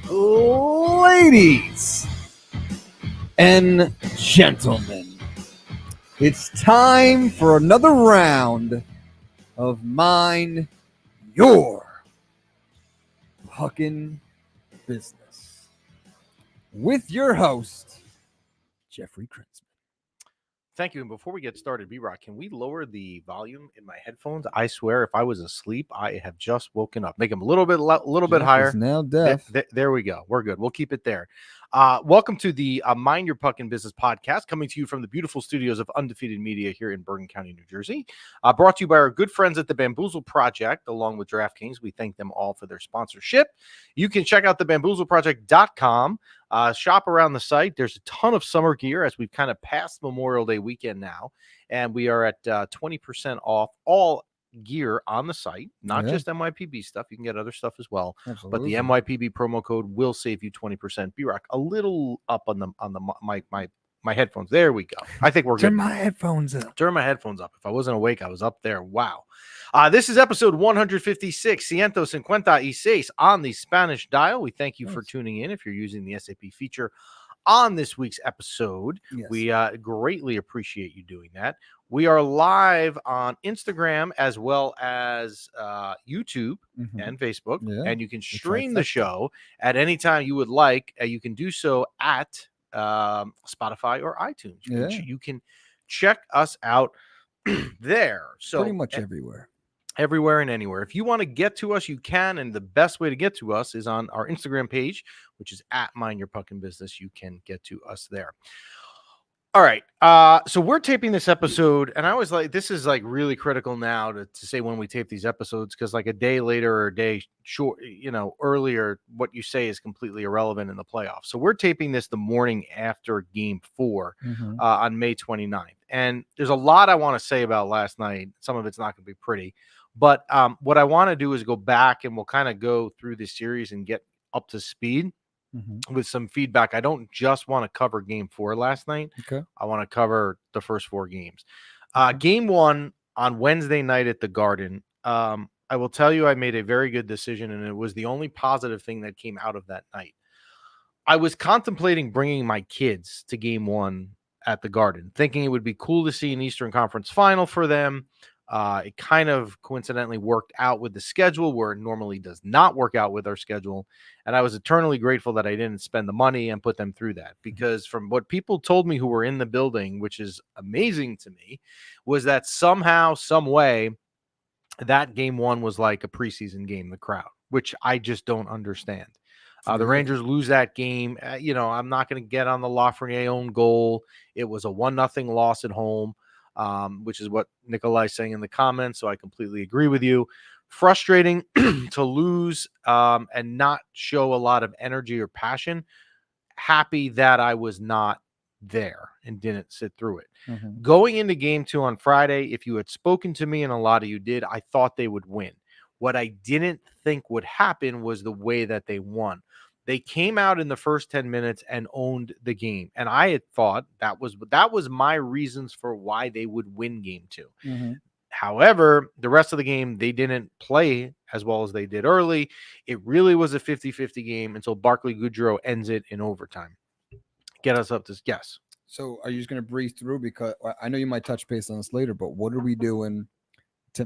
Ladies and gentlemen, it's time for another round of Mind Your Fucking Business with your host, Jeffrey Krinsman. Thank you. And before we get started, B-Rock, can we lower the volume in my headphones? I swear, if I was asleep, I have just woken up. Make them a little bit higher. Now deaf. There we go. We're good. We'll keep it there. Welcome to the Mind Your Fucking Business podcast, coming to you from the beautiful studios of Undefeated Media here in Bergen County, New Jersey. Brought to you by our good friends at the Bamboozle Project, along with DraftKings. We thank them all for their sponsorship. You can check out the bamboozleproject.com. Shop around the site. There's a ton of summer gear as we've kind of passed Memorial Day weekend now, and we are at 20% off all gear on the site, not just MYPB stuff. You can get other stuff as well. Absolutely. But the MYPB promo code will save you 20%. B-Rock, a little up on the my headphones. There we go. I think we're good. Turn my headphones up. Turn my headphones up. If I wasn't awake, I was up there. Wow. This is episode 156, 156 on the Spanish dial. We thank you for tuning in. If you're using the SAP feature on this week's episode, we greatly appreciate you doing that. We are live on Instagram as well as YouTube and Facebook, and you can stream the show at any time you would like. You can do so at Spotify or iTunes. You can check us out there. So pretty much everywhere and anywhere. If you want to get to us, you can, and the best way to get to us is on our Instagram page, which is at Mind Your Fucking Business. You can get to us there. All right. So we're taping this episode, and I was like, this is like really critical now to say when we tape these episodes, because like a day later or a day short, earlier, what you say is completely irrelevant in the playoffs. So we're taping this the morning after game 4 on May 29th. And there's a lot I want to say about last night. Some of it's not going to be pretty, but what I want to do is go back and we'll kind of go through this series and get up to speed with some feedback. I don't just want to cover game 4 last night. I want to cover the first 4 games. Game 1 on Wednesday night at the Garden. I will tell you, I made a very good decision, and it was the only positive thing that came out of that night. I was contemplating bringing my kids to game 1 at the Garden, thinking it would be cool to see an Eastern Conference final for them. It kind of coincidentally worked out with the schedule where it normally does not work out with our schedule. And I was eternally grateful that I didn't spend the money and put them through that, because from what people told me who were in the building, which is amazing to me, was that somehow, some way, that game 1 was like a preseason game, the crowd, which I just don't understand. The Rangers lose that game. I'm not going to get on the Lafreniere own goal. It was a 1-0 loss at home. Which is what Nikolai's saying in the comments. So I completely agree with you. Frustrating to lose and not show a lot of energy or passion. Happy that I was not there and didn't sit through it. Going into game 2 on Friday, if you had spoken to me, and a lot of you did, I thought they would win. What I didn't think would happen was the way that they won. They came out in the first 10 minutes and owned the game. And I had thought that was my reasons for why they would win game 2. However, the rest of the game, they didn't play as well as they did early. It really was a 50-50 game until Barclay Goodrow ends it in overtime. Get us up to yes. So are you just going to breeze through? Because I know you might touch base on this later, but what are we doing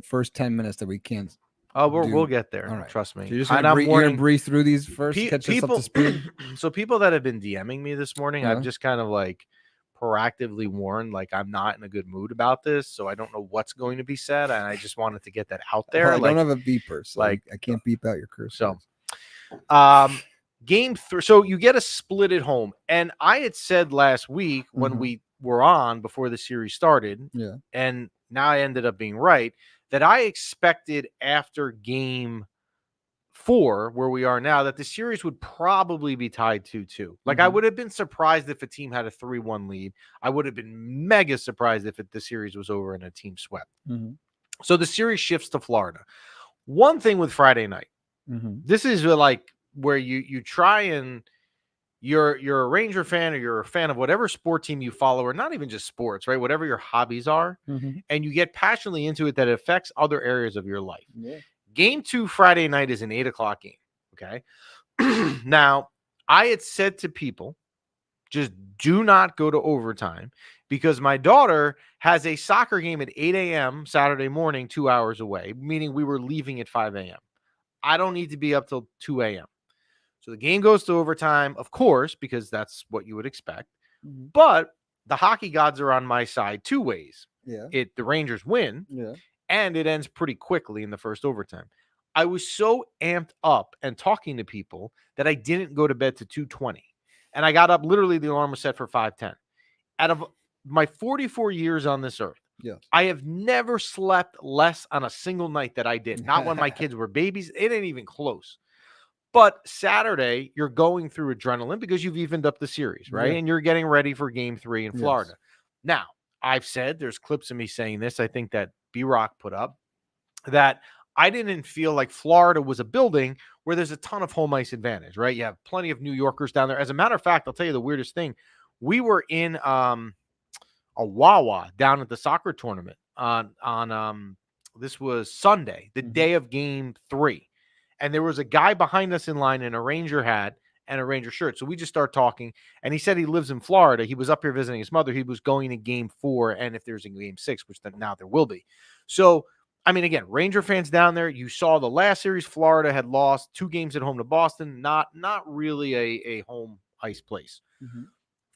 first 10 minutes that we can't? Oh, we'll get there. Right. Trust me. So you're just going to breeze through these first, catch us up to speed? So people that have been DMing me this morning, I've just kind of like proactively warned, like I'm not in a good mood about this, so I don't know what's going to be said, and I just wanted to get that out there. Well, I don't have a beeper, so I can't beep out your curse. So, game 3. So you get a split at home, and I had said last week when we were on before the series started, and now I ended up being right, that I expected after game 4, where we are now, that the series would probably be tied 2-2. Like I would have been surprised if a team had a 3-1 lead. I would have been mega surprised if the series was over and a team swept. So the series shifts to Florida. One thing with Friday night, this is like where you try and you're a Ranger fan, or you're a fan of whatever sport team you follow, or not even just sports, right? Whatever your hobbies are, and you get passionately into it that it affects other areas of your life. Game 2 Friday night is an 8:00 game. Okay. Now, I had said to people, just do not go to overtime because my daughter has a soccer game at 8 a.m. Saturday morning, 2 hours away, meaning we were leaving at 5 a.m. I don't need to be up till 2 a.m. So the game goes to overtime, of course, because that's what you would expect. Mm-hmm. But the hockey gods are on my side two ways. Yeah. The Rangers win, Yeah. and it ends pretty quickly in the first overtime. I was so amped up and talking to people that I didn't go to bed to 2:20. And I got up, literally the alarm was set for 5:10. Out of my 44 years on this earth, Yes. I have never slept less on a single night that I did. Not when my kids were babies. It ain't even close. But Saturday, you're going through adrenaline because you've evened up the series, right? Yeah. And you're getting ready for game 3 in Yes. Florida. Now, I've said, there's clips of me saying this, I think that B-Rock put up, that I didn't feel like Florida was a building where there's a ton of home ice advantage, right? You have plenty of New Yorkers down there. As a matter of fact, I'll tell you the weirdest thing. We were in a Wawa down at the soccer tournament on this was Sunday, the day of game 3. And there was a guy behind us in line in a Ranger hat and a Ranger shirt. So we just start talking, and he said he lives in Florida. He was up here visiting his mother. He was going to game 4, and if there's a game 6, which now there will be. So, I mean, again, Ranger fans down there, you saw the last series, Florida had lost 2 games at home to Boston. Not really a home ice place. Mm-hmm.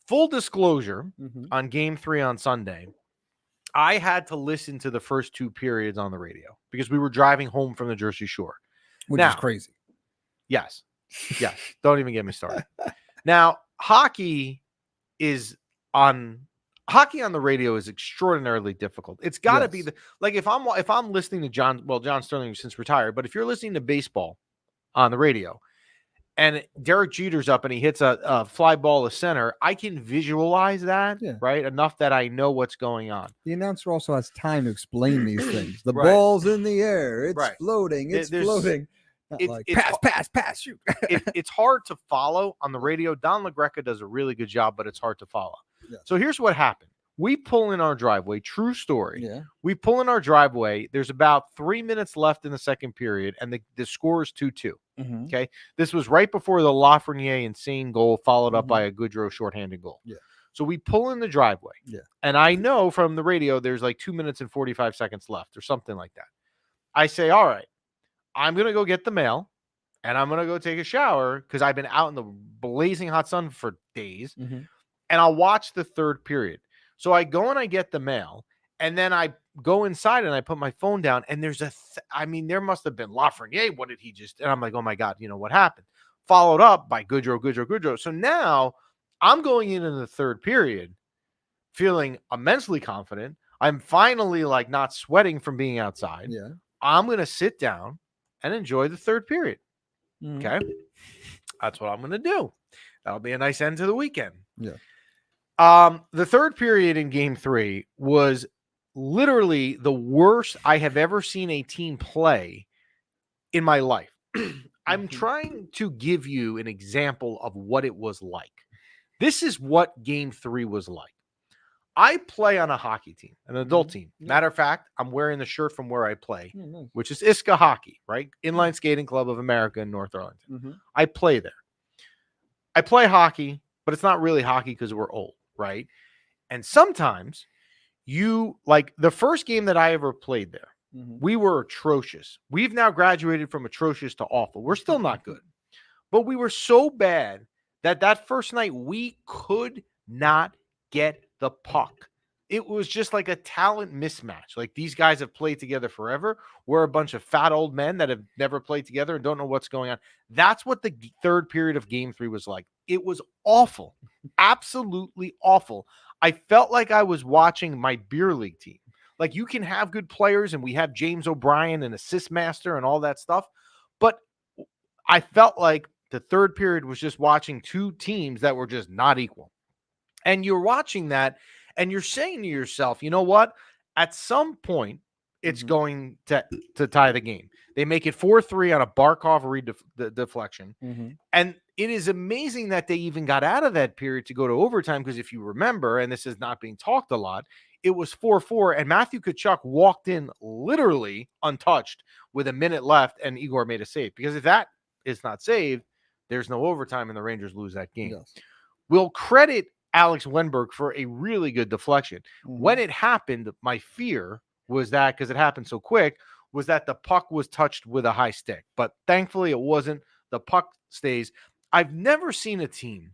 Full disclosure, Mm-hmm. on game 3 on Sunday, I had to listen to the first 2 periods on the radio because we were driving home from the Jersey Shore. Which Now, is crazy. Yes. Yes. Don't even get me started. Now, hockey on the radio is extraordinarily difficult. It's got to be if I'm listening to John Sterling has since retired, but if you're listening to baseball on the radio and Derek Jeter's up and he hits a fly ball to center, I can visualize that, right? Enough that I know what's going on. The announcer also has time to explain these things. The Right. ball's in the air. It's Right. floating. It's floating. Not It's- like, it's pass, shoot. It's hard to follow on the radio. Don LaGreca does a really good job, but it's hard to follow. Yeah. So here's what happened. We pull in our driveway. True story. Yeah. We pull in our driveway. There's about 3 minutes left in the second period, and the score is 2-2. Mm-hmm. Okay. This was right before the Lafreniere insane goal, followed up by a Goodrow shorthanded goal. Yeah. So we pull in the driveway. Yeah. And I know from the radio there's like 2 minutes and 45 seconds left or something like that. I say, all right, I'm going to go get the mail. And I'm going to go take a shower because I've been out in the blazing hot sun for days. Mm-hmm. And I'll watch the third period. So I go and I get the mail. And then I go inside and I put my phone down. And there's there must have been Lafreniere. What did he just? And I'm like, oh my God, what happened? Followed up by Goodrow. So now I'm going in the third period feeling immensely confident. I'm finally not sweating from being outside. Yeah. I'm going to sit down and enjoy the third period. Mm-hmm. Okay. That's what I'm going to do. That'll be a nice end to the weekend. Yeah. The third period in game 3 was literally the worst I have ever seen a team play in my life. I'm trying to give you an example of what it was like. This is what game 3 was like. I play on a hockey team, an adult team. Matter of fact, I'm wearing the shirt from where I play, which is Iska Hockey, right? Inline Skating Club of America in North Arlington. Mm-hmm. I play there. I play hockey, but it's not really hockey because we're old, right? And sometimes the first game that I ever played there, we were atrocious. We've now graduated from atrocious to awful. We're still not good. But we were so bad that first night we could not get the puck. It was just like a talent mismatch. Like these guys have played together forever. We're a bunch of fat old men that have never played together and don't know what's going on. That's what the third period of game 3 was like. It was awful. Absolutely awful. I felt like I was watching my beer league team. Like you can have good players and we have James O'Brien and assist master and all that stuff. But I felt like the third period was just watching 2 teams that were just not equal. And you're watching that and you're saying to yourself, you know what? At some point, it's going to tie the game. They make it 4-3 on a Barkov deflection. Mm-hmm. And it is amazing that they even got out of that period to go to overtime because if you remember, and this is not being talked a lot, it was 4-4, and Matthew Tkachuk walked in literally untouched with a minute left, and Igor made a save. Because if that is not saved, there's no overtime, and the Rangers lose that game. Yes. We'll credit Alex Wenberg for a really good deflection. When it happened, my fear was that, because it happened so quick, was that the puck was touched with a high stick. But thankfully, it wasn't. The puck stays. I've never seen a team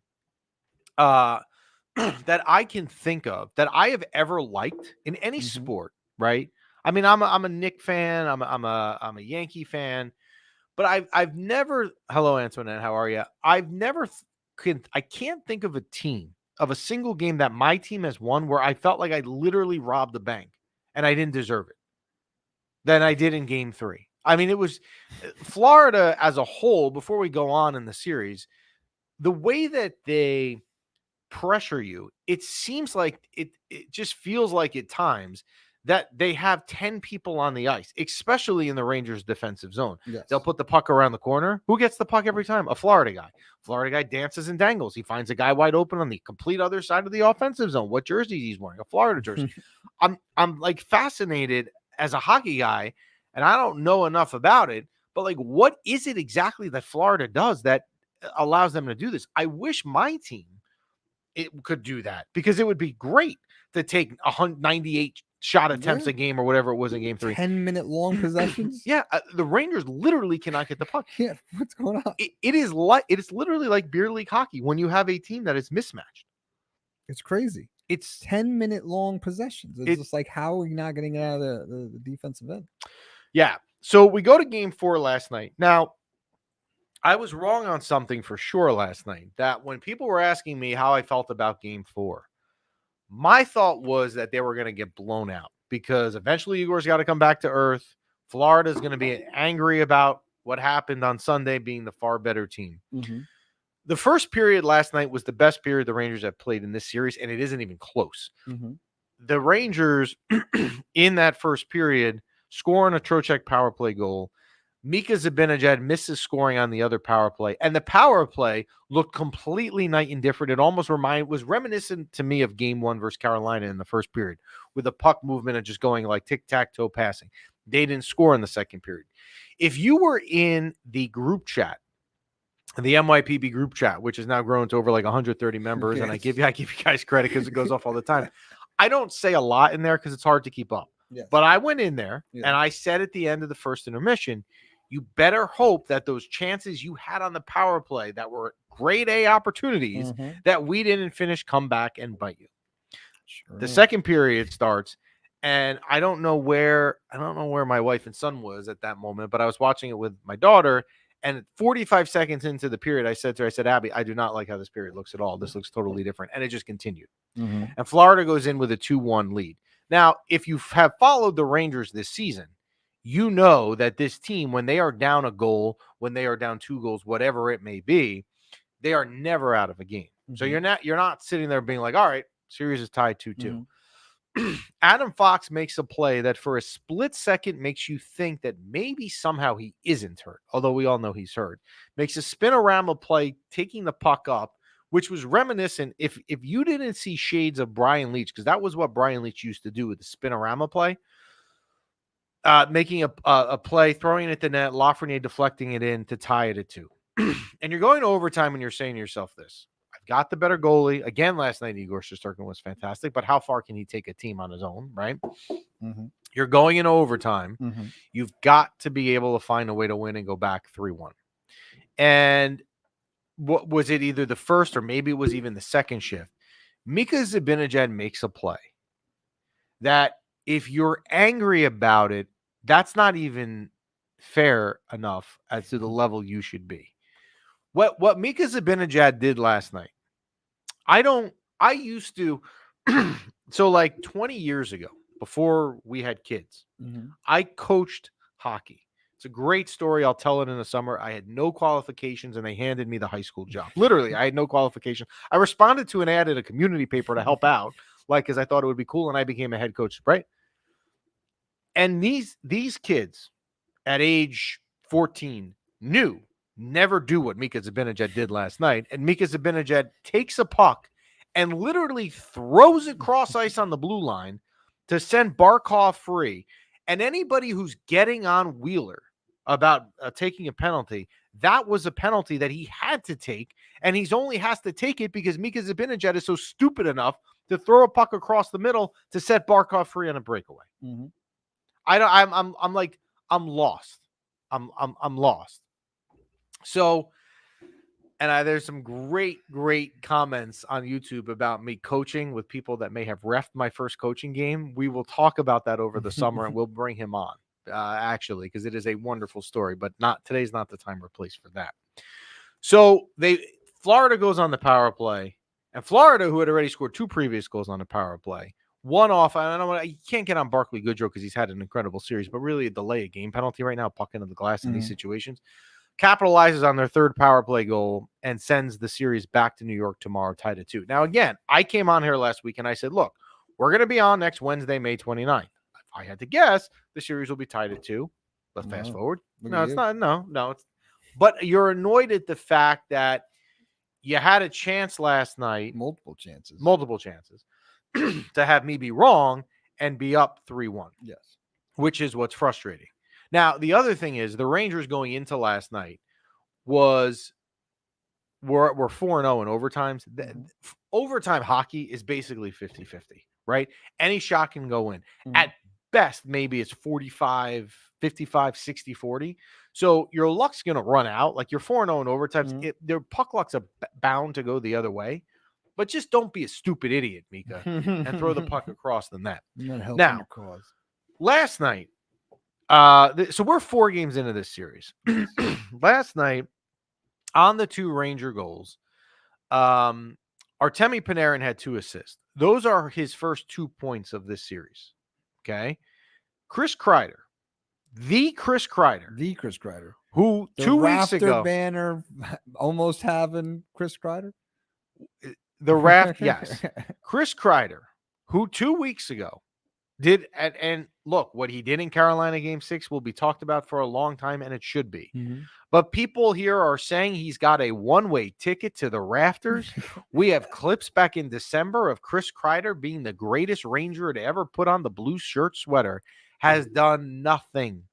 that I can think of that I have ever liked in any sport, right? I mean, I'm a Knick fan, I'm a Yankee fan, but I've never. Hello, Antoinette, how are you? I've never I can't think of a team, of a single game that my team has won where I felt like I literally robbed the bank and I didn't deserve it than I did in Game 3. I mean, it was Florida as a whole. Before we go on in the series, the way that they pressure you, it seems like it just feels like at times that they have 10 people on the ice, especially in the Rangers defensive zone. Yes. They'll put the puck around the corner. Who gets the puck every time? A Florida guy. Florida guy dances and dangles. He finds a guy wide open on the complete other side of the offensive zone. What jersey he's wearing? A Florida jersey. I'm like fascinated as a hockey guy, and I don't know enough about it, but like, what is it exactly that Florida does that allows them to do this? I wish my team could do that, because it would be great to take 198 shot attempts a game or whatever it was in Game 3. 10-minute long possessions. Yeah, the Rangers literally cannot get the puck. Yeah, what's going on? It is literally like beer league hockey when you have a team that is mismatched. It's crazy. It's 10-minute long possessions. It's just like, how are you not getting it out of the defensive end? Yeah. So we go to Game 4 last night. Now, I was wrong on something for sure last night, that when people were asking me how I felt about Game 4, my thought was that they were going to get blown out, because eventually Igor's got to come back to earth. Florida's going to be angry about what happened on Sunday, being the far better team. The first period last night was the best period the Rangers have played in this series, and it isn't even close. The Rangers, in that first period, scoring a Trocheck power play goal. Mika Zibanejad misses scoring on the other power play, and the power play looked completely night and different. It almost was reminiscent to me of Game 1 versus Carolina in the first period, with the puck movement and just going like tic-tac-toe passing. They didn't score in the second period. If you were in the group chat, the MYPB group chat, which has now grown to over like 130 members, and I give you guys credit because it goes off all the time. I don't say a lot in there because it's hard to keep up. Yes. But I went in there and I said at the end of the first intermission, you better hope that those chances you had on the power play that were grade A opportunities that we didn't finish come back and bite you. Sure. The second period starts, and I don't know where my wife and son was at that moment, but I was watching it with my daughter. And 45 seconds into the period, I said to her, Abby, I do not like how this period looks at all. This looks totally different. And it just continued. And Florida goes in with a 2-1 lead. Now, if you have followed the Rangers this season, you know that this team, when they are down a goal, when they are down 2 goals, whatever it may be, they are never out of a game. So you're not sitting there being like, all right, series is tied 2-2. Adam Fox makes a play that for a split second makes you think that maybe somehow he isn't hurt, although we all know he's hurt. Makes a spinorama play, taking the puck up, which was reminiscent. If you didn't see shades of Brian Leetch, because that was what Brian Leetch used to do with the spinorama play, making a play, throwing it at the net, Lafreniere deflecting it in to tie it at 2. And you're going to overtime and you're saying to yourself this: I've got the better goalie. Again, last night, Igor Shesterkin was fantastic, but how far can he take a team on his own, right? You're going into overtime. You've got to be able to find a way to win and go back 3-1. And what was it, either the first or maybe it was even the second shift? Mika Zibanejad makes a play that, if you're angry about it, that's not even fair enough as to the level you should be. What Mika Zibanejad did last night, I used to, so like 20 years ago, before we had kids, I coached hockey. It's a great story. I'll tell it in the summer. I had no qualifications, and they handed me the high school job. Literally, I had no qualification. I responded to an ad in a community paper to help out, because I thought it would be cool, and I became a head coach, right? And these kids at age 14 never do what Mika Zibanejad did last night. And Mika Zibanejad takes a puck and literally throws it cross ice on the blue line, to send Barkov free. And anybody who's getting on Wheeler about taking a penalty, that was a penalty that he had to take, and he's only has to take it because Mika Zibanejad is so stupid enough to throw a puck across the middle to set Barkov free on a breakaway. Mm-hmm. I'm lost. I'm lost. So, and there's some great comments on YouTube about me coaching with people that may have reffed my first coaching game. We will talk about that over the summer, and we'll bring him on, actually, because it is a wonderful story. But today's not the time or place for that. So Florida goes on the power play, and Florida, who had already scored 2 previous goals on the power play, one off. I don't know. You can't get on Barclay Goodrow because he's had an incredible series, but really a delay a game penalty right now, puck into the glass in these situations. Capitalizes on their 3rd power play goal and sends the series back to New York tomorrow, tied at 2. Now, again, I came on here last week and I said, look, we're going to be on next Wednesday, May 29th. If I had to guess, the series will be tied at 2. Let's fast forward. No, it's not. No. But you're annoyed at the fact that you had a chance last night. Multiple chances. To have me be wrong and be up 3-1. Yes. Which is what's frustrating. Now, the other thing is the Rangers going into last night were 4-0 in overtimes. Overtime hockey is basically 50-50, right? Any shot can go in. Mm-hmm. At best, maybe it's 45, 55, 60, 40. So your luck's going to run out. Like you're 4-0 in overtimes. Mm-hmm. Their puck lucks are bound to go the other way. But just don't be a stupid idiot, Mika, and throw the puck across the net. You're not helping your cause. Last night, so we're 4 games into this series. Last night, on the 2 Ranger goals, Artemi Panarin had 2 assists. Those are his first 2 points of this series. Okay? Chris Kreider, the Chris Kreider, who the 2 weeks ago, banner almost having Chris Kreider. The raft, yes. Chris Kreider, who 2 weeks ago did, and look, what he did in Carolina Game 6 will be talked about for a long time, and it should be. Mm-hmm. But people here are saying he's got a one-way ticket to the rafters. We have clips back in December of Chris Kreider being the greatest Ranger to ever put on the blue shirt sweater, has done nothing.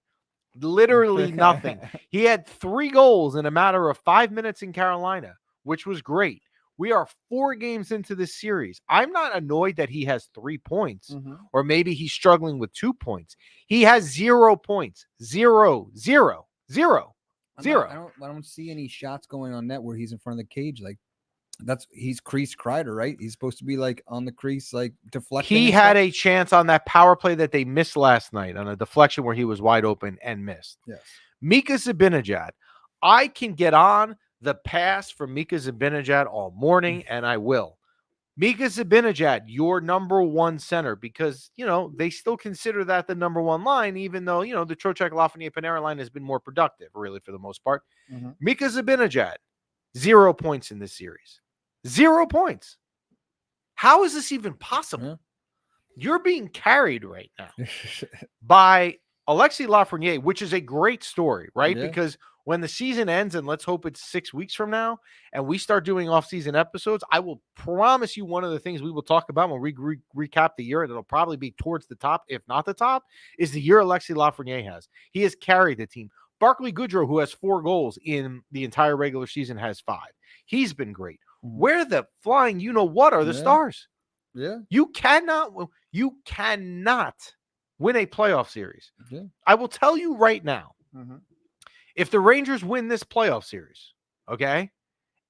Literally nothing. He had 3 goals in a matter of 5 minutes in Carolina, which was great. We are 4 games into this series. I'm not annoyed that he has 3 points, or maybe he's struggling with 2 points. He has 0 points. 0, 0, 0, 0. I don't see any shots going on net where he's in front of the cage. Like he's crease Kreider, right? He's supposed to be like on the crease, like deflecting. He had a chance on that power play that they missed last night on a deflection where he was wide open and missed. Yes. Mika Zibanejad, I can get on the pass from Mika Zibanejad all morning, and I will. Mika Zibanejad, your number 1 center, because, they still consider that the number 1 line, even though, the Trocheck, Lafreniere, Panarin line has been more productive, really, for the most part. Mm-hmm. Mika Zibanejad, 0 points in this series. 0 points. How is this even possible? Yeah. You're being carried right now by Alexis Lafreniere, which is a great story, right? Yeah. Because when the season ends, and let's hope it's 6 weeks from now, and we start doing off-season episodes, I will promise you one of the things we will talk about when we recap the year, and it'll probably be towards the top, if not the top, is the year Alexis Lafreniere has. He has carried the team. Barclay Goodrow, who has 4 goals in the entire regular season, has 5. He's been great. Mm-hmm. Where the flying you-know-what are the stars? Yeah. You cannot win a playoff series. Yeah. I will tell you right now, if the Rangers win this playoff series, okay,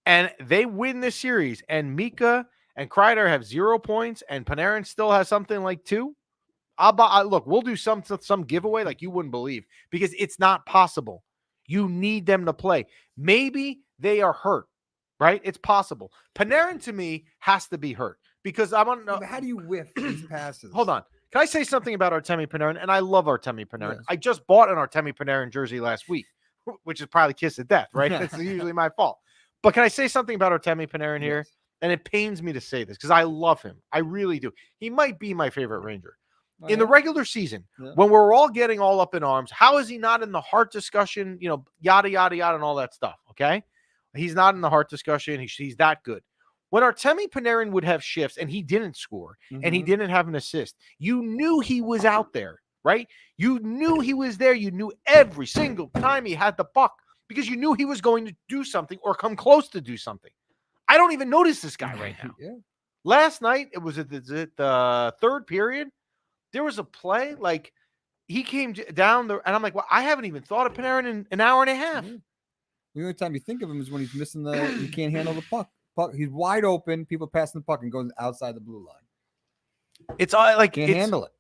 and they win this series, and Mika and Kreider have 0 points, and Panarin still has something like 2, look, we'll do some giveaway like you wouldn't believe, because it's not possible. You need them to play. Maybe they are hurt, right? It's possible. Panarin, to me, has to be hurt, because I want to know. How do you whiff these passes? Hold on. Can I say something about Artemi Panarin? And I love Artemi Panarin. Yes. I just bought an Artemi Panarin jersey last week, which is probably kiss of death, right? That's usually my fault. But can I say something about Artemi Panarin here? Yes. And it pains me to say this because I love him. I really do. He might be my favorite Ranger. In the regular season, when we're all getting all up in arms, how is he not in the Hart discussion? Yada, yada, yada, and all that stuff, okay? He's not in the Hart discussion. He's that good. When Artemi Panarin would have shifts and he didn't score and he didn't have an assist, you knew he was out there, right? You knew he was there. You knew every single time he had the puck because you knew he was going to do something or come close to do something. I don't even notice this guy right now. Yeah. Last night, it was at the third period. There was a play like he came down and I'm like, well, I haven't even thought of Panarin in an hour and a half. Yeah. The only time you think of him is when he's missing he can't handle the puck. He's wide open. People passing the puck and goes outside the blue line. It's like Can't handle it.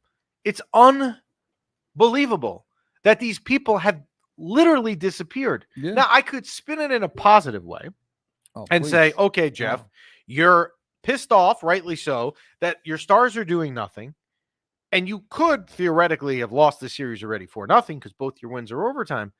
It's unbelievable that these people have literally disappeared. Yeah. Now I could spin it in a positive way and say, okay, Jeff, you're pissed off, rightly so, that your Stars are doing nothing. And you could theoretically have lost the series already 4-0 because both your wins are overtime.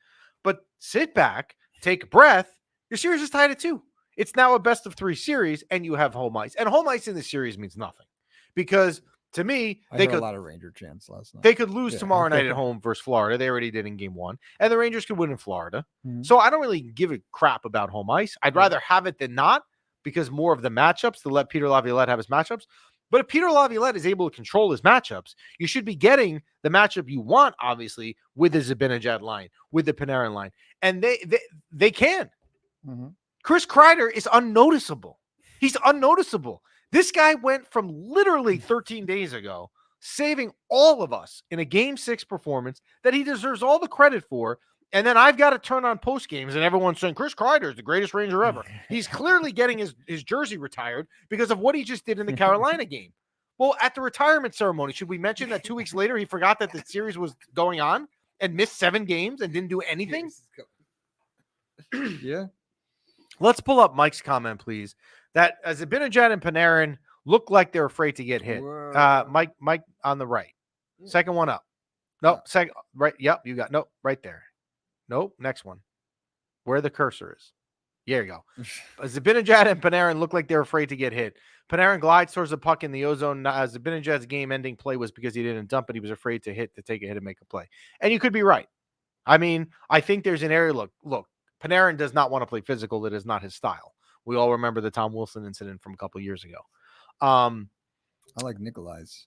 But sit back, take a breath. Your series is tied at 2. It's now a best of 3 series, and you have home ice. And home ice in the series means nothing because to me, they could a lot of Ranger chants last night. They could lose tomorrow night at home versus Florida. They already did in game 1, and the Rangers could win in Florida. So I don't really give a crap about home ice. I'd rather have it than not because more of the matchups to let Peter Laviolette have his matchups. But if Peter Laviolette is able to control his matchups, you should be getting the matchup you want, obviously, with the Zibanejad line, with the Panarin line. And they can. Chris Kreider is unnoticeable. He's unnoticeable. This guy went from literally 13 days ago, saving all of us in a Game 6 performance that he deserves all the credit for. And then I've got to turn on post games and everyone's saying Chris Kreider is the greatest Ranger ever. He's clearly getting his jersey retired because of what he just did in the Carolina game. Well, at the retirement ceremony, should we mention that 2 weeks later he forgot that the series was going on and missed 7 games and didn't do anything? Yeah. Let's pull up Mike's comment, please. That Zibanejad and Panarin look like they're afraid to get hit. Mike on the right. Second one up. Nope. Second right. Yep. You got nope. Right there. Nope. Next one. Where the cursor is. There you go. Zibanejad and Panarin look like they're afraid to get hit. Panarin glides towards the puck in the ozone. Zibanejad's game-ending play was because he didn't dump it. He was afraid to take a hit and make a play. And you could be right. I mean, I think there's an area. Look. Panarin does not want to play physical. That is not his style. We all remember the Tom Wilson incident from a couple of years ago. I like Nikolai's.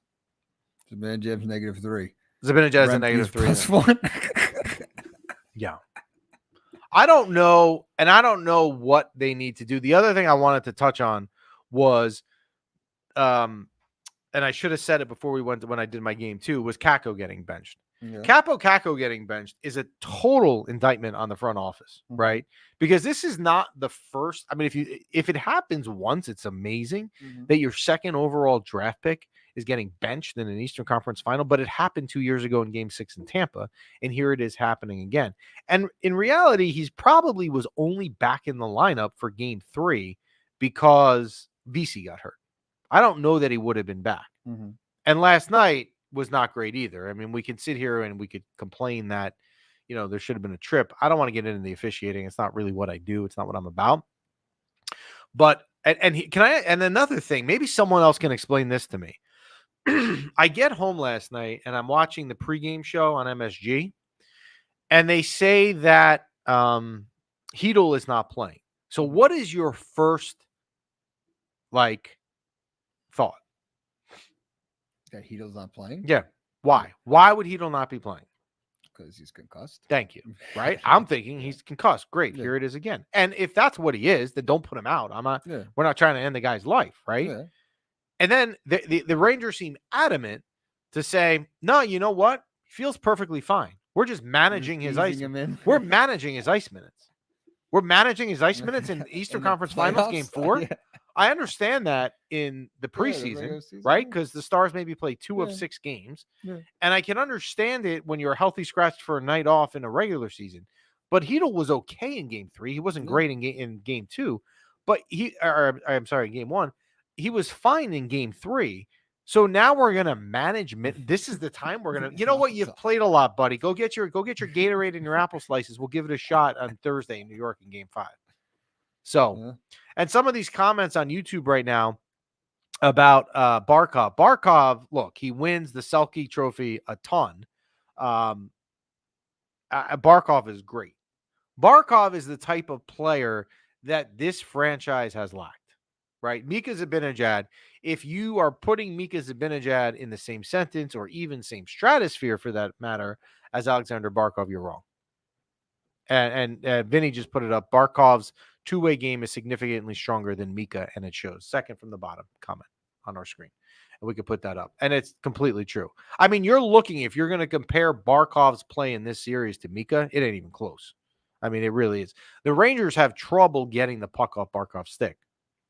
Zibanejad's -3. Zibanejad's a -3. +1. Yeah. I don't know, and I don't know what they need to do. The other thing I wanted to touch on was, and I should have said it before we went to when I did my game 2, was Kakko getting benched. Yeah. Kakko getting benched is a total indictment on the front office, right? Because this is not the first. I mean, if it happens once, it's amazing that your second overall draft pick is getting benched in an Eastern Conference final. But it happened 2 years ago in Game 6 in Tampa, and here it is happening again. And in reality, he's probably was only back in the lineup for Game 3 because VC got hurt. I don't know that he would have been back. And last night was not great either. I mean, we can sit here and we could complain that, there should have been a trip. I don't want to get into the officiating. It's not really what I do. It's not what I'm about. But, and another thing, maybe someone else can explain this to me. I get home last night and I'm watching the pregame show on MSG and they say that Hedl is not playing. So what is your first, thought? That Hedl's not playing? Yeah. Why? Why would Hedl not be playing? Because he's concussed. Thank you. Right? I'm thinking he's concussed. Great. Yeah. Here it is again. And if that's what he is, then don't put him out. We're not trying to end the guy's life, right? Yeah. And then the Rangers seem adamant to say, no, you know what? He feels perfectly fine. We're just managing his ice. We're managing his ice minutes. We're managing his ice minutes in Eastern Conference Finals Game 4. Yeah. I understand that in the preseason, right? Because the Stars maybe play 2 of 6 games. Yeah. And I can understand it when you're healthy scratched for a night off in a regular season. But Hedl was okay in Game 3. He wasn't great in Game 2. But Game 1. He was fine in Game 3. So now we're going to manage. This is the time we're going to, you know what? You've played a lot, buddy. Go get your Gatorade and your apple slices. We'll give it a shot on Thursday in New York in Game 5. So, and some of these comments on YouTube right now about Barkov. Barkov, look, he wins the Selke Trophy a ton. Barkov is great. Barkov is the type of player that this franchise has lacked. right? Mika Zibanejad, if you are putting Mika Zibanejad in the same sentence or even same stratosphere for that matter as Alexander Barkov, you're wrong. And Vinny just put it up. Barkov's two-way game is significantly stronger than Mika, and it shows. Second from the bottom comment on our screen. And we could put that up. And it's completely true. I mean, you're looking, if you're going to compare Barkov's play in this series to Mika, it ain't even close. I mean, it really is. The Rangers have trouble getting the puck off Barkov's stick,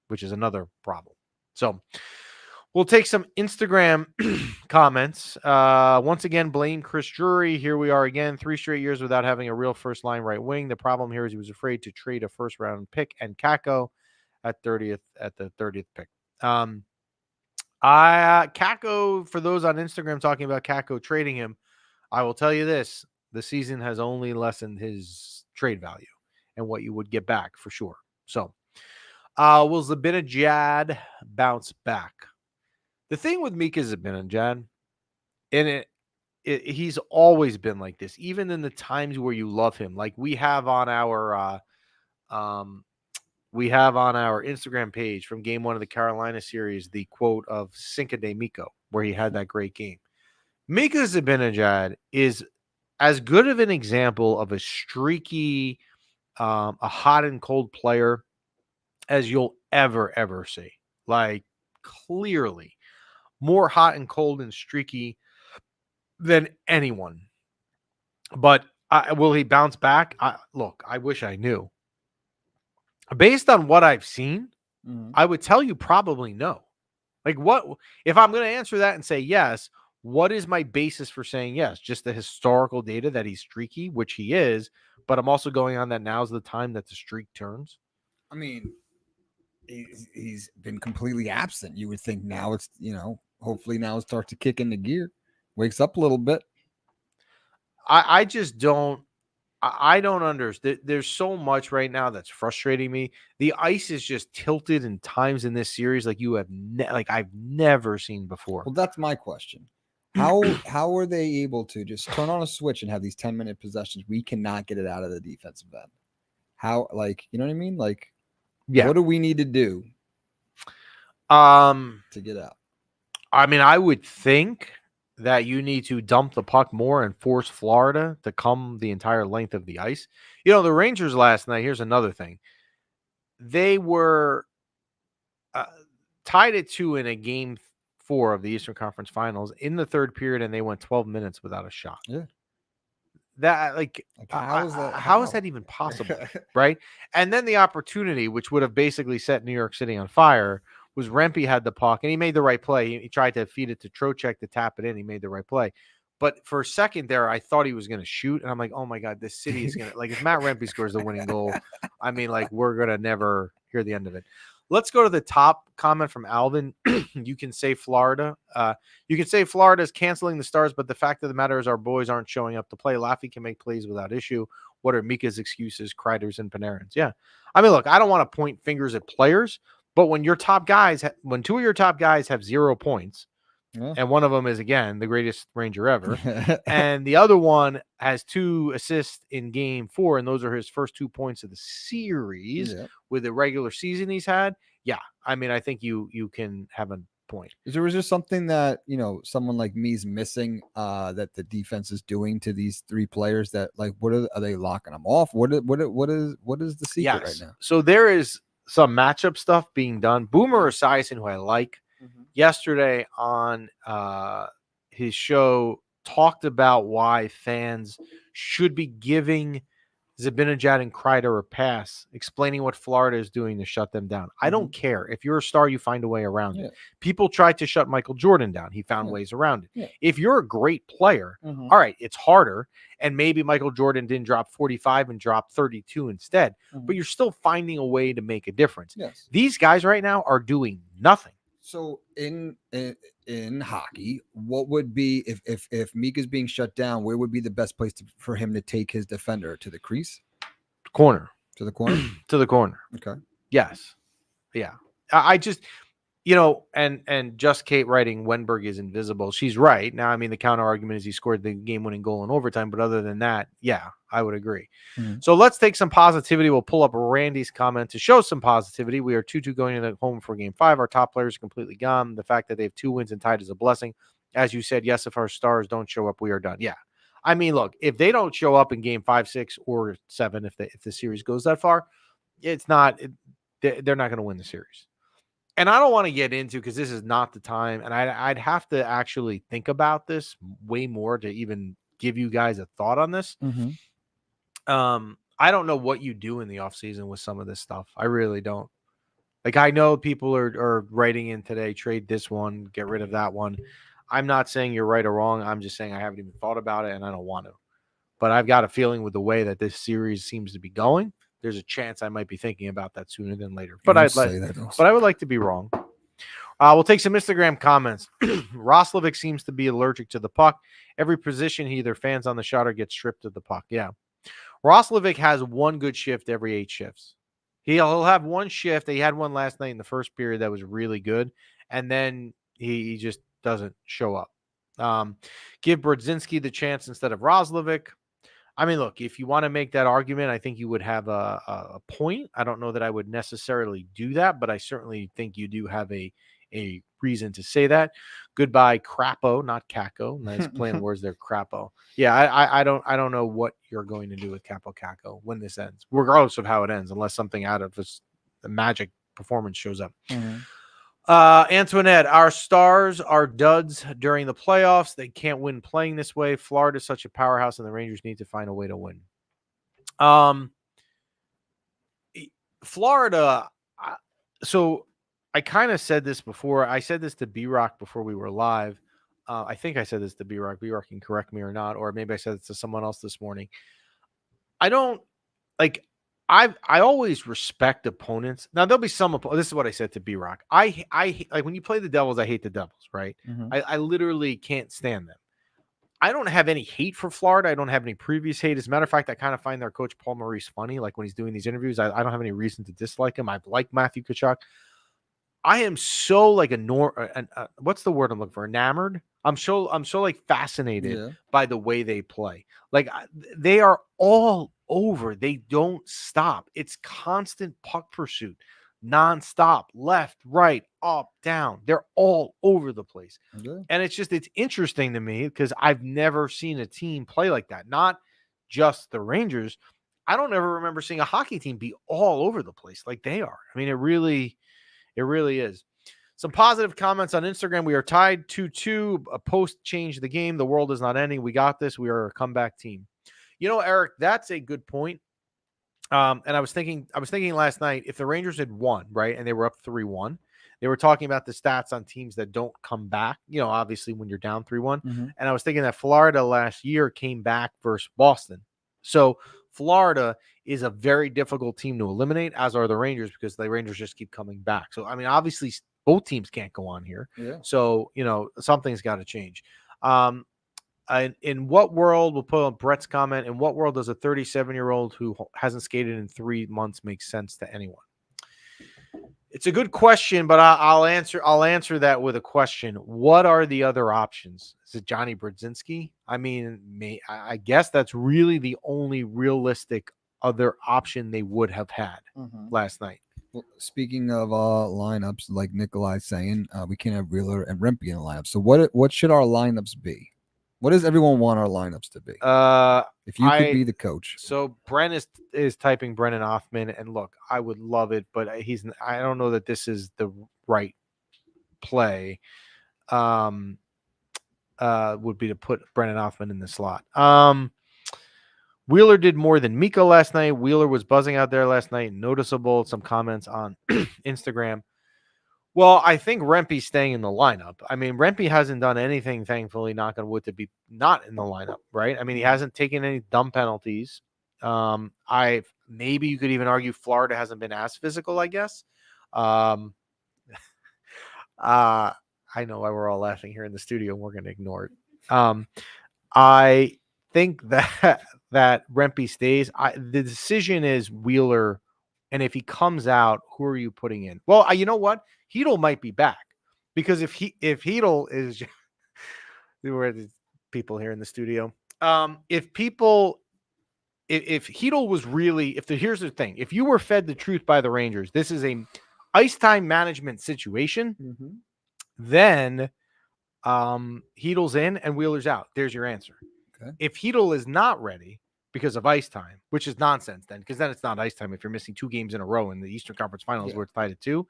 which is another problem. So we'll take some Instagram comments. Once again, Blaine Chris Drury. Here we are again, 3 straight years without having a real first line right wing. The problem here is he was afraid to trade a first round pick and Kako at the 30th pick. Kako, for those on Instagram talking about Kako trading him, I will tell you this: the season has only lessened his trade value and what you would get back for sure. So, will Zibanejad bounce back? The thing with Mika Zibanejad, and he's always been like this, even in the times where you love him. Like we have on our Instagram page from Game 1 of the Carolina series the quote of Cinco de Miko, where he had that great game. Mika Zibanejad is as good of an example of a streaky, a hot and cold player as you'll ever see. Like clearly more hot and cold and streaky than anyone. But will he bounce back? Look, I wish I knew. Based on what I've seen, I would tell you probably no. Like what if I'm going to answer that and say yes, what is my basis for saying yes? Just the historical data that he's streaky, which he is, but I'm also going on that now's the time that the streak turns. I mean, he's been completely absent. You would think now it's, hopefully now it starts to kick into gear, wakes up a little bit. I just don't. I don't understand. There's so much right now that's frustrating me. The ice is just tilted in times in this series like I've never seen before. Well, that's my question. How are they able to just turn on a switch and have these 10-minute possessions? We cannot get it out of the defensive end. How, you know what I mean? Yeah. What do we need to do to get out? I mean, I would think that you need to dump the puck more and force Florida to come the entire length of the ice. The Rangers last night, here's another thing. They were tied at 2 in a game 4 of the Eastern Conference Finals in the third period, and they went 12 minutes without a shot. Yeah. That how is that even possible? Right. And then the opportunity, which would have basically set New York City on fire, was Rempe had the puck and he made the right play. He tried to feed it to Trocheck to tap it in. He made the right play. But for a second there, I thought he was going to shoot. And I'm like, oh my God, this city is going to, if Matt Rempe scores the winning goal, I mean, we're going to never hear the end of it. Let's go to the top comment from Alvin. You can say Florida. You can say Florida is canceling the Stars, but the fact of the matter is our boys aren't showing up to play. Laffy can make plays without issue. What are Mika's excuses, Kreider's, and Panarin's? Yeah. I mean, look, I don't want to point fingers at players, but when your top guys, when 2 of your top guys have 0 points, and one of them is, again, the greatest Ranger ever, and the other one has 2 assists in game 4, and those are his first 2 points of the series with the regular season he's had. Yeah, I mean, I think you can have a point. Was there something that, someone like me is missing that the defense is doing to these 3 players that, what are they locking them off? What is the secret right now? So there is some matchup stuff being done. Boomer Esiason, who I like, yesterday on his show talked about why fans should be giving Zibanejad and Kreider a pass, explaining what Florida is doing to shut them down. I don't care. If you're a star, you find a way around it. People tried to shut Michael Jordan down. He found ways around it. If you're a great player, all right, it's harder. And maybe Michael Jordan didn't drop 45 and dropped 32 instead, but you're still finding a way to make a difference. These guys right now are doing nothing. So in hockey, what would be if Mika's being shut down? Where would be the best place for him to take his defender? To the crease, corner, to the corner, to the corner. Okay. Yes. Yeah. I just And just Kate writing Wenberg is invisible. She's right. Now, I mean, the counter argument is he scored the game-winning goal in overtime, but other than that, yeah, I would agree. Mm-hmm. So let's take some positivity. We'll pull up Randy's comment to show some positivity. We are 2-2 going into home for Game 5. Our top players are completely gone. The fact that they have 2 wins and tied is a blessing. As you said, yes, if our stars don't show up, we are done. Yeah. I mean, look, if they don't show up in Game 5, 6, or 7, if the series goes that far, it's not. They're not going to win the series. And I don't want to get into, because this is not the time, and I'd have to actually think about this way more to even give you guys a thought on this. Mm-hmm. I don't know what you do in the offseason with some of this stuff. I really don't. Like, I know people are writing in today, trade this one, get rid of that one. I'm not saying you're right or wrong. I'm just saying I haven't even thought about it, and I don't want to. But I've got a feeling with the way that this series seems to be going, there's a chance I might be thinking about that sooner than later. But I would like to be wrong. We'll take some Instagram comments. Roslovic seems to be allergic to the puck. Every position he either fans on the shot or gets stripped of the puck. Yeah. Roslovic has one good shift every 8 shifts. He'll have one shift. He had one last night in the first period that was really good. And then he just doesn't show up. Give Brodzinski the chance instead of Roslovic. I mean, look, if you want to make that argument, I think you would have a point. I don't know that I would necessarily do that, but I certainly think you do have a reason to say that. Goodbye, Crapo, not Caco. Nice playing words there, Crapo. Yeah, I don't know what you're going to do with Capo Caco when this ends, regardless of how it ends, unless something out of this the magic performance shows up. Mm-hmm. Antoinette, our stars are duds during the playoffs. They can't win playing this way. Florida is such a powerhouse, and the Rangers need to find a way to win. Florida. So I kind of said this before. I said this to B-Rock before we were live. I think I said this to B-Rock. B-Rock can correct me or not, or maybe I said it to someone else this morning. I don't like. I always respect opponents. Now there'll be some. This is what I said to B-Rock. I like when you play the Devils. I hate the Devils, right? Mm-hmm. I literally can't stand them. I don't have any hate for Florida. I don't have any previous hate. As a matter of fact, I kind of find their coach Paul Maurice funny. Like when he's doing these interviews, I don't have any reason to dislike him. I like Matthew Tkachuk. I am so like what's the word I'm looking for? Enamored. I'm so like fascinated by the way they play. Like they are all over. They don't stop. It's constant puck pursuit, nonstop, left, right, up, down. They're all over the place. Okay. And it's interesting to me because I've never seen a team play like that. Not just the Rangers. I don't ever remember seeing a hockey team be all over the place like they are. I mean, it really is. Some positive comments on Instagram. We are tied 2-2. A post changed the game. The world is not ending. We got this. We are a comeback team. Eric, that's a good point. And I was thinking last night, if the Rangers had won, right, and they were up 3-1, they were talking about the stats on teams that don't come back, obviously when you're down 3-1. Mm-hmm. And I was thinking that Florida last year came back versus Boston. So Florida is a very difficult team to eliminate, as are the Rangers, because the Rangers just keep coming back. So, I mean, obviously both teams can't go on here. Yeah. So, something's got to change. In what world, we'll put on Brett's comment, in what world does a 37-year-old who hasn't skated in 3 months make sense to anyone? It's a good question, but I'll answer that with a question. What are the other options? Is it Johnny Brodzinski? I mean, I guess that's really the only realistic other option they would have had last night. Well, speaking of lineups, like Nikolai's saying, we can't have Wheeler and Rempe in the lineup. So what should our lineups be? What does everyone want our lineups to be? If you could be the coach. So Brent is typing Brennan Othman, and look, I would love it, but I don't know that this is the right play. Would be to put Brennan Othman in the slot. Wheeler did more than Mika last night. Wheeler was buzzing out there last night. Noticeable. Some comments on Instagram. Well, I think Rempe's staying in the lineup. I mean, Rempe hasn't done anything, thankfully, knock on wood, to be not in the lineup, right? I mean, he hasn't taken any dumb penalties. Maybe you could even argue Florida hasn't been as physical, I guess. I know why we're all laughing here in the studio. We're going to ignore it. I think that Rempe stays. The decision is Wheeler And if he comes out, who are you putting in? Well, you know what? Heedle might be back because if Heedle is, there were people here in the studio. If Heedle was really, here's the thing, if you were fed the truth by the Rangers, this is a ice time management situation, then Heedle's in and Wheeler's out. There's your answer. Okay. If Heedle is not ready because of ice time, which is nonsense then, because then it's not ice time if you're missing 2 games in a row in the Eastern Conference Finals where it's tied at 2.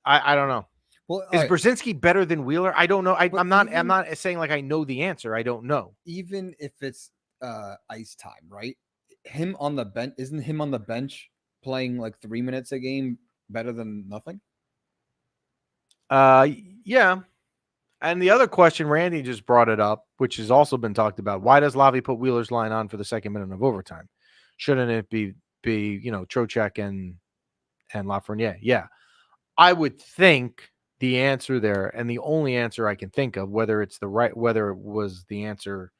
I don't know. Well, is Brzezinski better than Wheeler? I don't know. I'm not saying like I know the answer. I don't know. Even if it's ice time, right? Him on the bench, isn't him on the bench playing like 3 minutes a game better than nothing? Yeah. And the other question, Randy just brought it up, which has also been talked about. Why does Lavi put Wheeler's line on for the second minute of overtime? Shouldn't it be Trocheck and Lafreniere? Yeah. I would think the answer there, and the only answer I can think of, whether it was the answer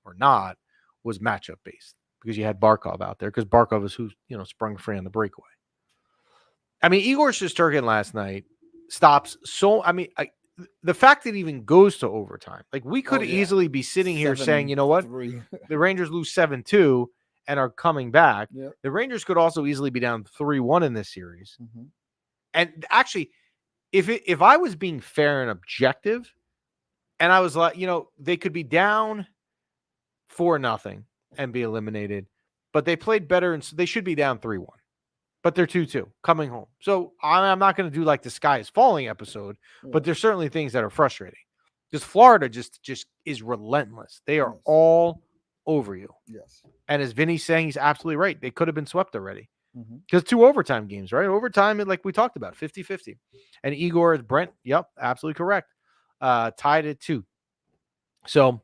or not, was matchup based, because you had Barkov out there, because Barkov is who sprung free on the breakaway. I mean, Igor Shesterkin last night stops. So the fact that it even goes to overtime, like we could easily be sitting here saying, you know what, the Rangers lose 7-2 and are coming back. Yep. The Rangers could also easily be down 3-1 in this series. Mm-hmm. And actually, if I was being fair and objective, and I was like, they could be down 4-0 and be eliminated, but they played better, and so they should be down 3-1. But they're 2-2 coming home. So I'm not going to do like the sky is falling episode, but there's certainly things that are frustrating. Because Florida just is relentless. They are all over you. Yes. And as Vinny's saying, he's absolutely right. They could have been swept already. Because 2 overtime games, right? Overtime, like we talked about, 50-50. And Igor is Brent. Yep, absolutely correct. Tied at 2. So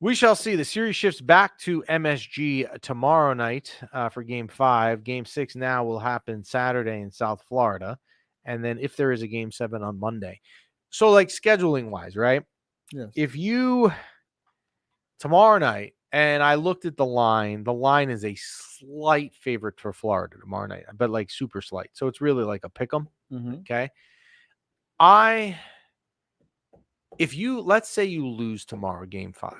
we shall see. The series shifts back to MSG tomorrow night for Game 5. Game 6 now will happen Saturday in South Florida. And then if there is a Game 7 on Monday. So like scheduling-wise, right? Yes. If you tomorrow night, and I looked at the line is a slight favorite for Florida tomorrow night, but like super slight. So it's really like a pick 'em. Okay. Let's say you lose tomorrow, Game 5.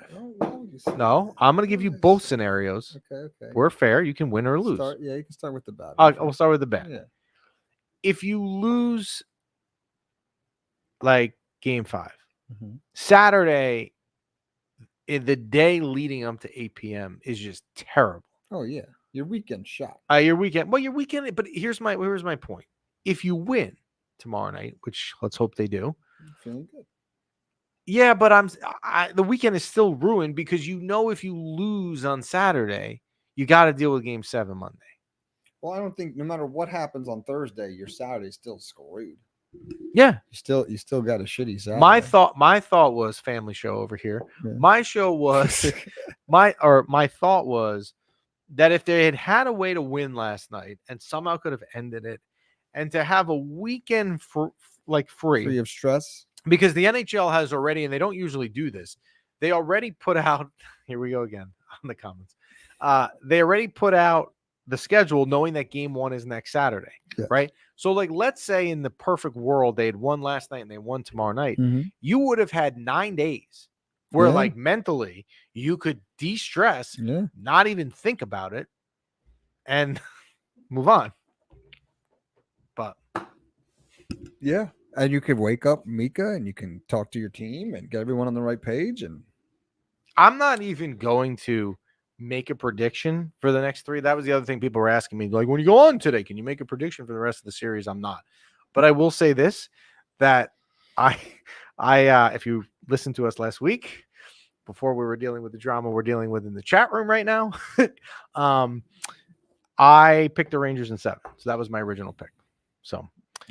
No, I'm going to give you both scenarios. Okay. We're fair. You can win or lose. You can start with the bad. We'll start with the bad. Yeah. If you lose like Game 5, Saturday, the day leading up to 8 p.m. is just terrible. Oh, yeah. Your weekend shot. Your weekend. But here's my point. If you win tomorrow night, which let's hope they do. I'm feeling good. Yeah, but the weekend is still ruined because if you lose on Saturday, you got to deal with Game 7 Monday. Well, I don't think no matter what happens on Thursday, your Saturday's still screwed. Yeah, you still got a shitty Saturday. My thought was family show over here. Yeah. My show was my thought was that if they had a way to win last night and somehow could have ended it, and to have a weekend free of stress. Because the NHL has already, and they don't usually do this, they already put out, here we go again on the comments. They already put out the schedule knowing that Game 1 is next Saturday, right? So like, let's say in the perfect world, they had won last night and they won tomorrow night. You would have had 9 days where like mentally you could de-stress, not even think about it, and move on. But yeah. And you could wake up Mika and you can talk to your team and get everyone on the right page. And I'm not even going to make a prediction for the next 3. That was the other thing people were asking me. Like, when you go on today, can you make a prediction for the rest of the series? I'm not. But I will say this, that I if you listened to us last week, before we were dealing with the drama we're dealing with in the chat room right now, I picked the Rangers in 7. So that was my original pick. So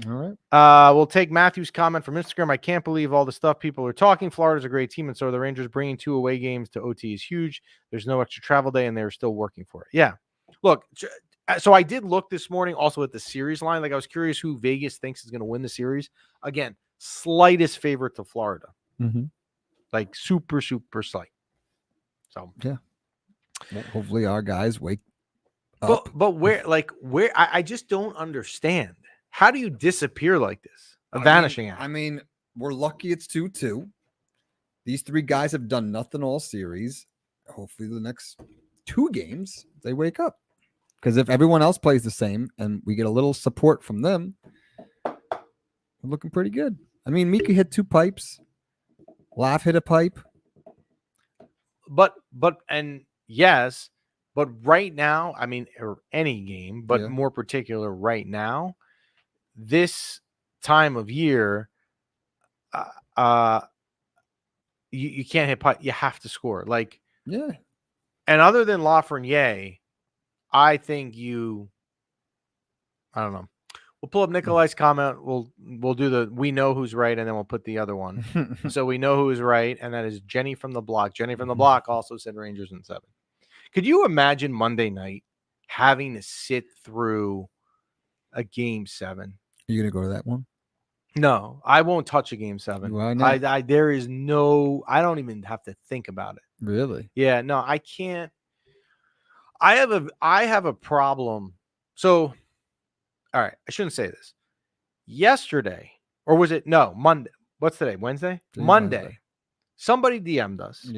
all right. We'll take Matthew's comment from Instagram. I can't believe all the stuff people are talking. Florida's a great team, and so are the Rangers. Bringing 2 away games to OT is huge. There's no extra travel day, and they're still working for it. Yeah. Look, so I did look this morning also at the series line. Like, I was curious who Vegas thinks is going to win the series. Again, slightest favorite to Florida. Like, super, super slight. So, yeah. Well, hopefully our guys wake up. But where I just don't understand. How do you disappear like this? A vanishing act. I mean, we're lucky it's 2-2. These three guys have done nothing all series. Hopefully, the next 2 games they wake up. Because if everyone else plays the same and we get a little support from them, we're looking pretty good. I mean, Mika hit 2 pipes. Laugh hit a pipe. But yes, but right now, I mean, or any game, but more particular right now, this time of year, you can't hit pipe. You have to score. Like, yeah. And other than Lafreniere, I think I don't know. We'll pull up Nikolai's comment. We'll do we know who's right, and then we'll put the other one. So we know who is right, and that is Jenny from the block. Jenny from the block also said Rangers in 7. Could you imagine Monday night having to sit through a game 7? Are you gonna go to that one? No, I won't touch a game 7. Why not? There is no. I don't even have to think about it. Really? Yeah, no, I can't. I have a problem. So, all right, I shouldn't say this. Yesterday, or was it Monday? What's today? Wednesday? Monday. Somebody DM'd us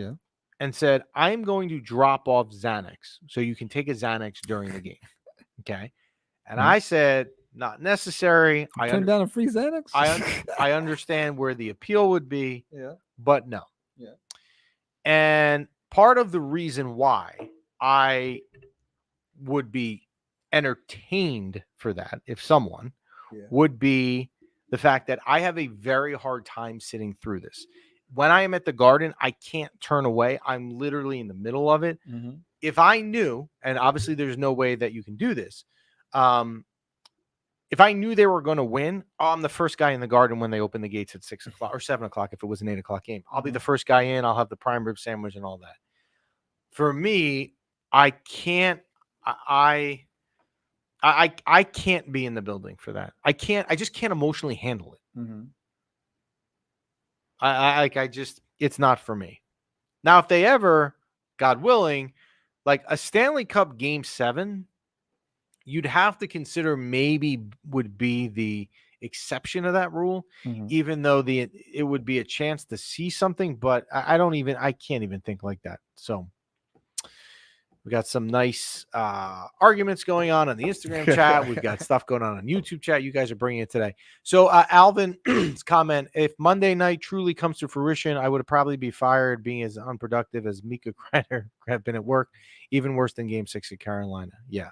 and said, I'm going to drop off Xanax so you can take a Xanax during the game. Okay. And I said, not necessary. Turn down a free Xanax? I understand where the appeal would be, but no. Yeah. And part of the reason why I would be entertained for that, if someone would be the fact that I have a very hard time sitting through this. When I am at the Garden, I can't turn away. I'm literally in the middle of it. Mm-hmm. If I knew, and obviously there's no way that you can do this, if I knew they were going to win, I'm the first guy in the Garden when they open the gates at 6 o'clock or 7 o'clock if it was an 8 o'clock game. I'll be the first guy in. I'll have the prime rib sandwich and all that. For me, I can't. I can't be in the building for that. I just can't emotionally handle it. Mm-hmm. It's not for me. Now, if they ever, God willing, like a Stanley Cup Game 7, you'd have to consider maybe would be the exception of that rule, even though it would be a chance to see something. But I can't even think like that. So. We got some nice arguments going on the Instagram chat. We've got stuff going on YouTube chat. You guys are bringing it today. So Alvin's comment, if Monday night truly comes to fruition, I would probably be fired being as unproductive as Mika Kreider have been at work, even worse than Game 6 at Carolina. Yeah.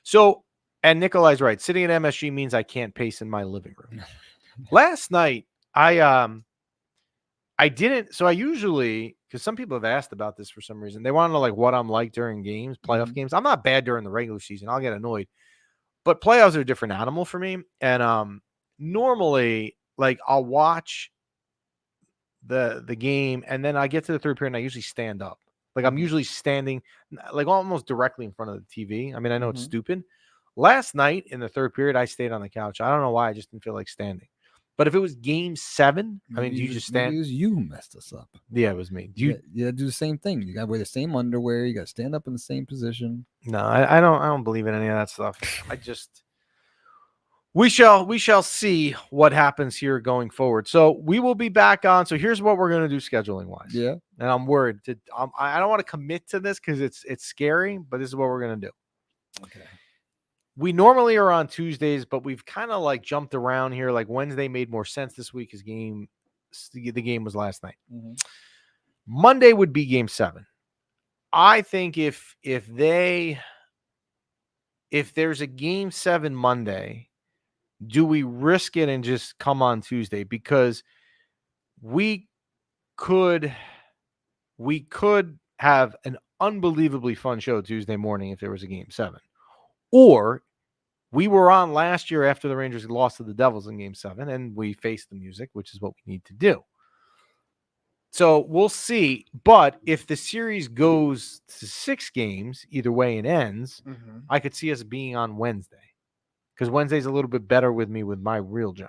So, and Nikolai's right. Sitting at MSG means I can't pace in my living room. Last night, I didn't. So I usually, because some people have asked about this for some reason, they want to know like what I'm like during games, playoff games. I'm not bad during the regular season. I'll get annoyed, but playoffs are a different animal for me. And normally, like I'll watch the game, and then I get to the third period, and I usually stand up. Like I'm usually standing, like almost directly in front of the TV. I mean, I know it's stupid. Last night in the third period, I stayed on the couch. I don't know why. I just didn't feel like standing. But if it was Game 7, I mean, do you just stand? It was you who messed us up. Yeah, it was me. You do the same thing. You got to wear the same underwear. You got to stand up in the same position. No, I don't believe in any of that stuff. We shall see what happens here going forward. So we will be back on. So here's what we're going to do scheduling wise. Yeah. And I'm worried. I don't want to commit to this because it's scary, but this is what we're going to do. Okay. We normally are on Tuesdays, but we've kind of like jumped around here. Like Wednesday made more sense this week because the game was last night. Mm-hmm. Monday would be Game 7. I think if there's a Game 7 Monday, do we risk it and just come on Tuesday? Because we could have an unbelievably fun show Tuesday morning if there was a Game 7. Or we were on last year after the Rangers lost to the Devils in Game 7, and we faced the music, which is what we need to do. So we'll see. But if the series goes to 6 games, either way it ends, I could see us being on Wednesday. Because Wednesday's a little bit better with me with my real job.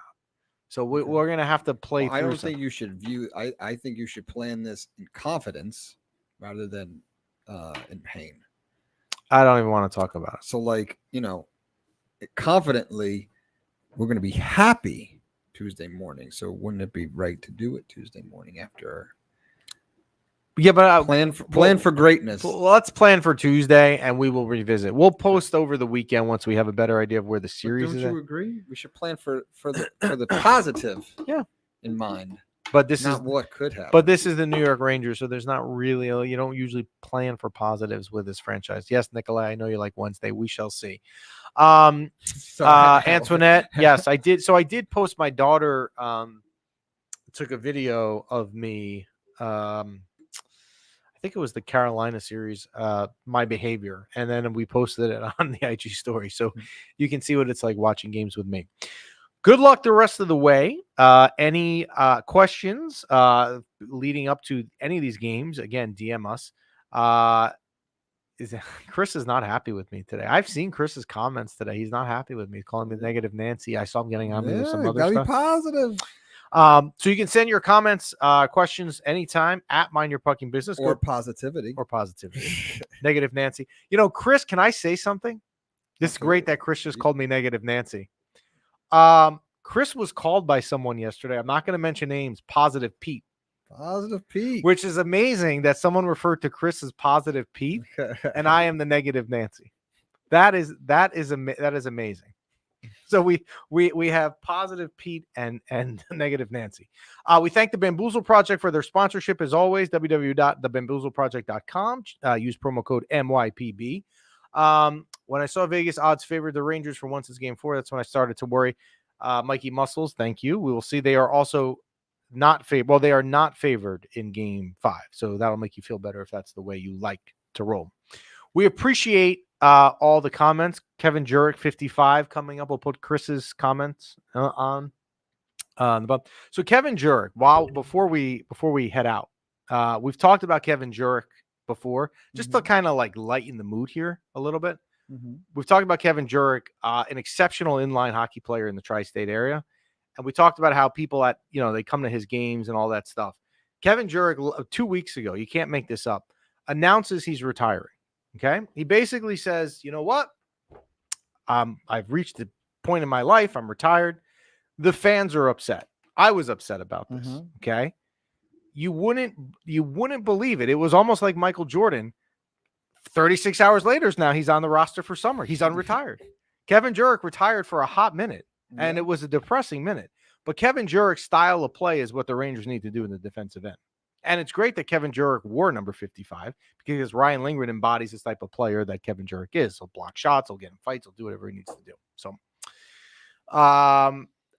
So we're going to have to play through. I don't think you should I think you should plan this in confidence rather than in pain. I don't even want to talk about it. So, like, confidently, we're going to be happy Tuesday morning. So, wouldn't it be right to do it Tuesday morning after? Yeah, but plan for greatness. Let's plan for Tuesday, and we will revisit. We'll post over the weekend once we have a better idea of where the series is. Don't you agree? We should plan for the positive. Yeah. In mind. But this not is what could happen. But this is the New York Rangers, so there's not really you don't usually plan for positives with this franchise. Yes, Nikolai, I know you like Wednesday. We shall see. Antoinette, yes, I did. So I did post. My daughter took a video of me. I think it was the Carolina series, my behavior, and then we posted it on the IG story, so you can see what it's like watching games with me. Good luck the rest of the way. Any questions leading up to any of these games? Again, DM us. Chris is not happy with me today. I've seen Chris's comments today. He's not happy with me, calling me negative Nancy. I saw him getting on me with some other stuff. Be positive. So you can send your comments, questions anytime at Mind Your Pucking Business. Or positivity. Negative Nancy. Chris, can I say something? This is great that Chris just called me negative Nancy. Chris was called by someone yesterday. I'm not going to mention names. Positive Pete. Positive Pete. Which is amazing that someone referred to Chris as Positive Pete, and I am the negative Nancy. That is amazing. So we have Positive Pete and negative Nancy. We thank the Bamboozle Project for their sponsorship as always. www.thebamboozleproject.com. Use promo code MYPB. When I saw Vegas odds favored the Rangers for once it's game 4, that's when I started to worry. Mikey Muscles, thank you. We will see. They are also not favored. Well, they are not favored in game 5. So that'll make you feel better if that's the way you like to roll. We appreciate all the comments. Kevin Jurek 55 coming up. We'll put Chris's comments on the bottom. So Kevin Jurek, before we head out, we've talked about Kevin Jurek before, just to kind of like lighten the mood here a little bit. We've talked about Kevin Jurek, an exceptional inline hockey player in the tri-state area. And we talked about how people they come to his games and all that stuff. Kevin Jurek, 2 weeks ago, you can't make this up, announces he's retiring. Okay. He basically says, you know what? I've reached the point in my life. I'm retired. The fans are upset. I was upset about this. Okay. You wouldn't believe it. It was almost like Michael Jordan. 36 hours later, now he's on the roster for summer. He's unretired. Kevin Jurek retired for a hot minute, and it was a depressing minute. But Kevin Jurek's style of play is what the Rangers need to do in the defensive end. And it's great that Kevin Jurek wore number 55 because Ryan Lindgren embodies this type of player that Kevin Jurek is. He'll block shots, he'll get in fights, he'll do whatever he needs to do. So,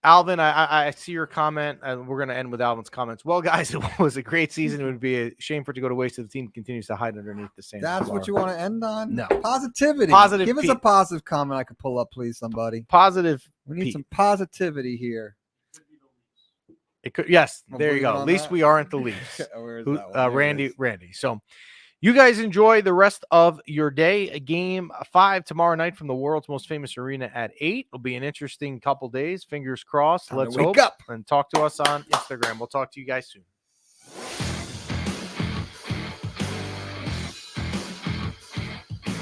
Alvin, I see your comment, and we're going to end with Alvin's comments. Well, guys, it was a great season. It would be a shame for it to go to waste if the team continues to hide underneath the sand. That's what you want to end on? No. Positivity. Give us a positive comment I could pull up, please, somebody. Positive. We need some positivity here. It could, yes, there you go. At least we aren't the Leafs. Randy. So you guys enjoy the rest of your day. Game 5 tomorrow night from the world's most famous arena at 8. It'll be an interesting couple days. Fingers crossed. Let's hope. And talk to us on Instagram. We'll talk to you guys soon.